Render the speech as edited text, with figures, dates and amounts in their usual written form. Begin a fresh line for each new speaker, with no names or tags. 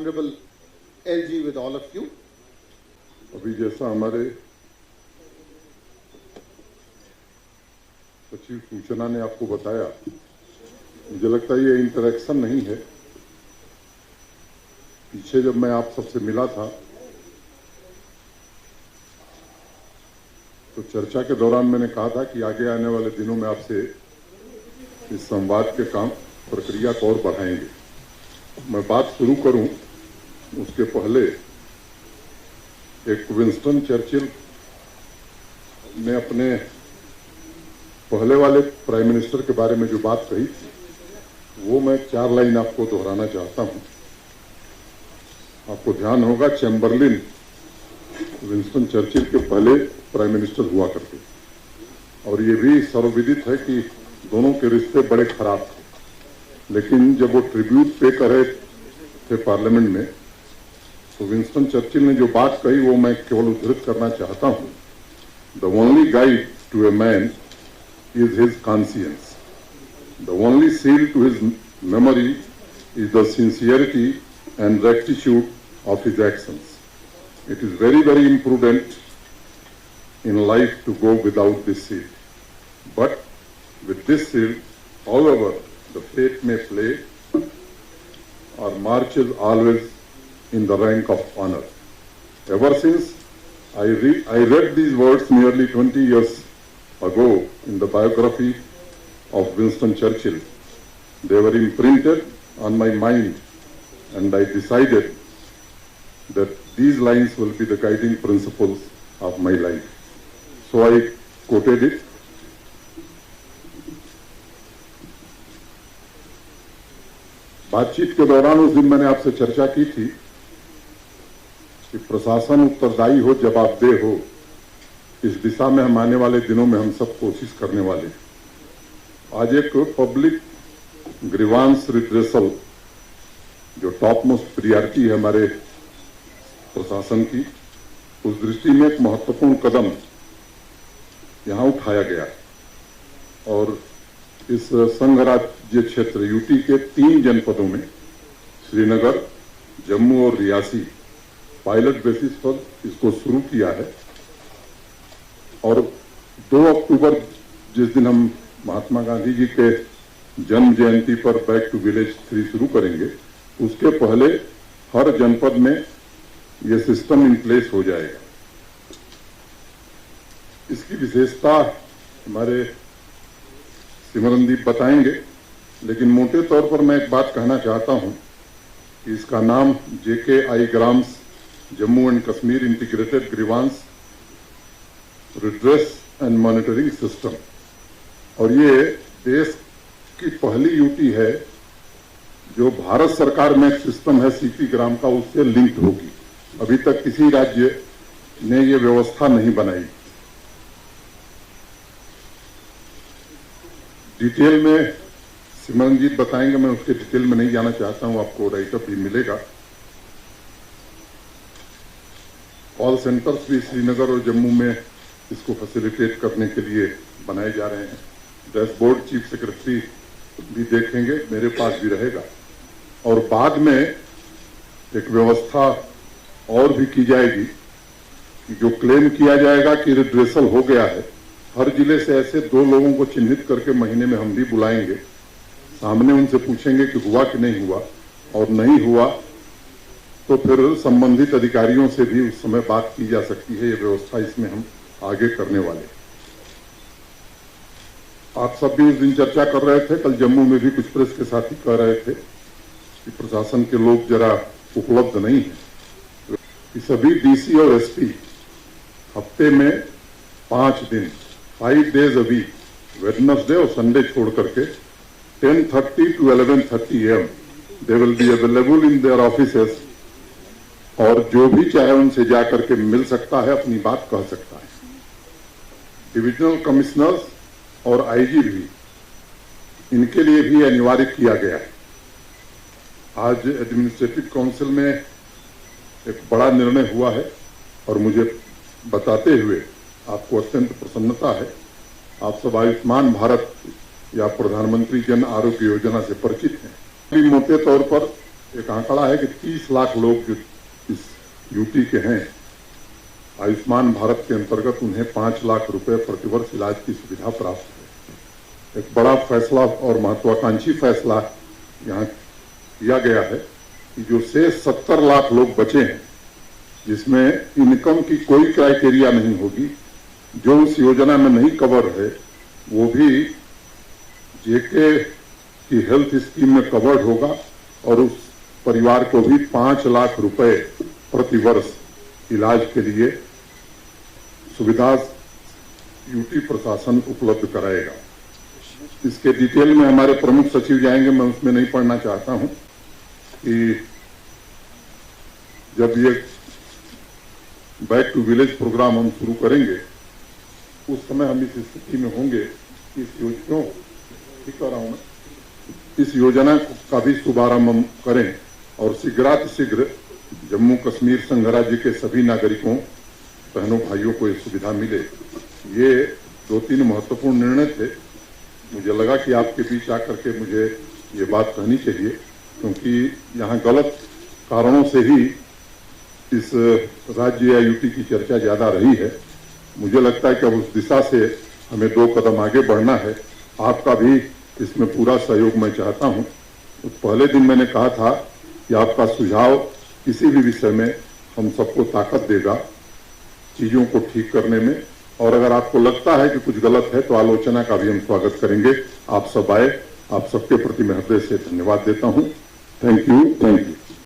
Honorable LG with all of you.
अभी जैसा हमारे सचिव सूचना ने आपको बताया, मुझे लगता है ये इंटरेक्शन नहीं है। पीछे जब मैं आप सबसे मिला था तो चर्चा के दौरान मैंने कहा था कि आगे आने वाले दिनों में आपसे इस संवाद के काम प्रक्रिया को और बढ़ाएंगे। मैं बात शुरू करूं उसके पहले एक विंस्टन चर्चिल ने अपने पहले वाले प्राइम मिनिस्टर के बारे में जो बात कही थी वो मैं 4 लाइन आपको दोहराना चाहता हूं। आपको ध्यान होगा चैम्बरलिन विंस्टन चर्चिल के पहले प्राइम मिनिस्टर हुआ करते और ये भी सर्वविदित है कि दोनों के रिश्ते बड़े खराब थे, लेकिन जब वो ट्रिब्यूट पे कर रहे थे पार्लियामेंट में तो विंस्टन चर्चिल ने जो बात कही वो मैं केवल उद्धृत करना चाहता हूं। The only guide to a man is his conscience, the only seal to his memory is the sincerity and rectitude of his actions. It is very, very imprudent in life to go without this seal. But with this seal, however the fate may play, our march is always in the rank of honor. Ever since I read these words nearly 20 years ago in the biography of Winston Churchill, they were imprinted on my mind, and I decided that these lines will be the guiding principles of my life. So I quoted it. बातचीत के दौरान उस दिन मैंने आपसे चर्चा की थी कि प्रशासन उत्तरदायी हो, जवाबदेह हो, इस दिशा में हम आने वाले दिनों में हम सब कोशिश करने वाले हैं। आज एक पब्लिक ग्रीवांस रिड्रेसल जो टॉप मोस्ट प्रियॉरिटी है हमारे प्रशासन की, उस दृष्टि में एक महत्वपूर्ण कदम यहां उठाया गया और इस संघ राज्य क्षेत्र यूटी के 3 जनपदों में श्रीनगर, जम्मू और रियासी पायलट बेसिस पर इसको शुरू किया है। और 2 अक्टूबर जिस दिन हम महात्मा गांधी जी के जन्म जयंती पर बैक टू विलेज 3 शुरू करेंगे, उसके पहले हर जनपद में ये सिस्टम इन प्लेस हो जाएगा। इसकी विशेषता हमारे सिमरनदीप बताएंगे, लेकिन मोटे तौर पर मैं एक बात कहना चाहता हूं कि इसका नाम JKI grams Jammu and Kashmir integrated grievance redress and monitoring system, और ये देश की पहली यूटी है जो भारत सरकार में एक सिस्टम है CP ग्राम का, उससे लिंक्ड होगी। अभी तक किसी राज्य ने ये व्यवस्था नहीं बनाई। डिटेल में सिमरनजीत बताएंगे, मैं उसके डिटेल में नहीं जाना चाहता हूं, आपको राइटअप भी मिलेगा। कॉल सेंटर्स भी श्रीनगर और जम्मू में इसको फैसिलिटेट करने के लिए बनाए जा रहे हैं। डैशबोर्ड चीफ सेक्रेटरी भी देखेंगे, मेरे पास भी रहेगा। और बाद में एक व्यवस्था और भी की जाएगी कि जो क्लेम किया जाएगा कि रिड्रेसल हो गया है, हर जिले से ऐसे 2 लोगों को चिन्हित करके महीने में हम भी बुलाएंगे, सामने उनसे पूछेंगे कि हुआ कि नहीं हुआ, और नहीं हुआ तो फिर संबंधित अधिकारियों से भी उस समय बात की जा सकती है। ये व्यवस्था इसमें हम आगे करने वाले। आप सब भी उस दिन चर्चा कर रहे थे, कल जम्मू में भी कुछ प्रेस के साथी कह रहे थे कि प्रशासन के लोग जरा उपलब्ध नहीं है। कि सभी DC और SP हफ्ते में 5 दिन 5 days a week, वेडनेसडे और संडे छोड़ करके 10:30 to 11:30 AM they will be available in their offices, और जो भी चाहे उनसे जाकर के मिल सकता है, अपनी बात कह सकता है। डिविजनल कमिश्नर्स और IG भी, इनके लिए भी अनिवार्य किया गया है। आज एडमिनिस्ट्रेटिव काउंसिल में एक बड़ा निर्णय हुआ है और मुझे बताते हुए आपको अत्यंत प्रसन्नता है। आप सब आयुष्मान भारत या प्रधानमंत्री जन आरोग्य योजना से परिचित हैं। मोटे तौर पर एक आंकड़ा है कि 30 लाख लोग जो इस यूटी के हैं, आयुष्मान भारत के अंतर्गत उन्हें 5 लाख रुपए प्रतिवर्ष इलाज की सुविधा प्राप्त है। एक बड़ा फैसला और महत्वाकांक्षी फैसला यहाँ किया गया है कि जो शेष 70 लाख लोग बचे हैं, जिसमें इनकम की कोई क्राइटेरिया नहीं होगी, जो उस योजना में नहीं कवर है, वो भी जेके की हेल्थ स्कीम में कवर्ड होगा और उस परिवार को भी 5 लाख रुपए प्रतिवर्ष इलाज के लिए सुविधा यूटी प्रशासन उपलब्ध कराएगा। इसके डिटेल में हमारे प्रमुख सचिव जाएंगे, मैं उसमें नहीं पढ़ना चाहता हूं कि जब ये बैक टू विलेज प्रोग्राम हम शुरू करेंगे, उस समय हम इस स्थिति में होंगे कि इस योजना ठीक कर रहा हूं मैं, इस योजना का भी शुभारंभ हम करें और शीघ्रातिशीघ्र जम्मू कश्मीर संघ राज्य के सभी नागरिकों, बहनों भाइयों को ये सुविधा मिले। ये 2-3 महत्वपूर्ण निर्णय थे। मुझे लगा कि आपके बीच आकर के मुझे ये बात कहनी चाहिए, क्योंकि यहाँ गलत कारणों से ही इस राज्य या यूटी की चर्चा ज्यादा रही है। मुझे लगता है कि अब उस दिशा से हमें 2 कदम आगे बढ़ना है। आपका भी इसमें पूरा सहयोग मैं चाहता हूं। तो पहले दिन मैंने कहा था कि आपका सुझाव किसी भी विषय में हम सबको ताकत देगा चीजों को ठीक करने में, और अगर आपको लगता है कि कुछ गलत है तो आलोचना का भी हम स्वागत करेंगे। आप सब आए, आप सबके प्रति मैं हृदय से धन्यवाद देता हूं। Thank you.